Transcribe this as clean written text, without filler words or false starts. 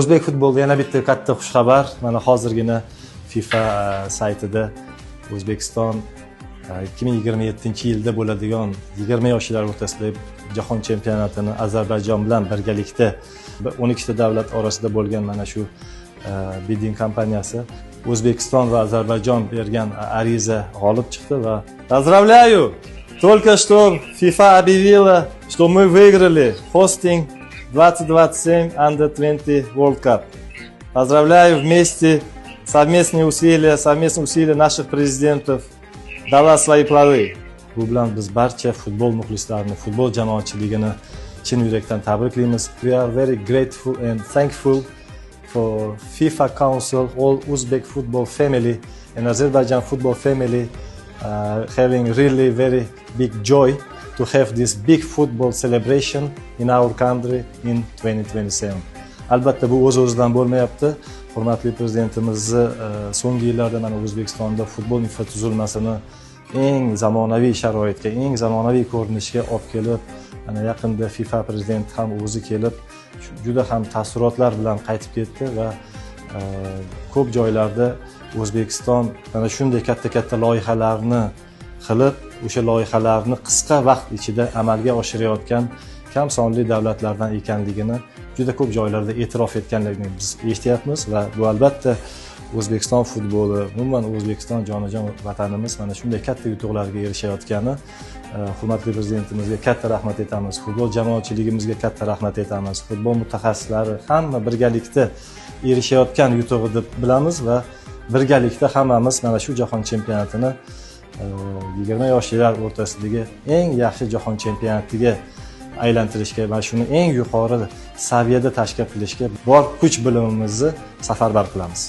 O'zbek futbolida yana bitta katta xushxabar. Mana hozirgina FIFA saytida O'zbekiston 2027-yilda bo'ladigan 20 yoshlar o'rtasidagi jahon chempionatini Ozarbayjon bilan birgalikda 12 ta davlat orasida bo'lgan mana shu bidding kompaniyasi O'zbekiston va Ozarbayjon bergan ariza g'olib chiqdi va поздравляю! Только что FIFA объявила, что мы выиграли hosting 2027 Under 20 World Cup. Поздравляю, вместе совместные усилия наших президентов dala свои plody. Bu bilan biz barcha futbol muxlislarini, futbol jamoatchiligini chin yurakdan tabriklaymiz. We are very grateful and thankful for FIFA Council, all Uzbek football family and Azerbaijan football family having really very big joy to have this big football celebration in our country in 2027. Albatta bu o'z-o'zidan bo'lmayapti. Hurmatli prezidentimizni so'nggi yillarda mana O'zbekistonda futbol infratuzilmasini eng zamonaviy sharoitga, eng zamonaviy ko'rinishga olib kelib, mana yaqinda FIFA prezidenti ham o'zi kelib, juda ham taassurotlar bilan qaytib ketdi va ko'p joylarda O'zbekiston mana shunday katta loyihalarni qilib, o'sha loyihalarni qisqa vaqt ichida amalga oshirayotgan kam sonli davlatlardan ekanligini juda ko'p joylarda e'tirof etganligini biz eshityapmiz va bu albatta O'zbekiston futboli, umuman O'zbekiston jonajon vatanimiz mana shunday katta yutuqlarga erishayotgani, hurmatli prezidentimizga katta rahmat aytamiz, futbol jamoatchiligimizga katta rahmat aytamiz, futbol mutaxassislari hamma birgalikda erishayotgan yutug'i deb bilamiz va birgalikda hammamiz mana shu jahon chempionatini 20 yoshlar o'rtasidagi eng yaxshi jahon chempionatiga aylantirishga va shuni eng yuqori saviyada tashkil qilishga bor kuch bilimimizni safarbar qilamiz.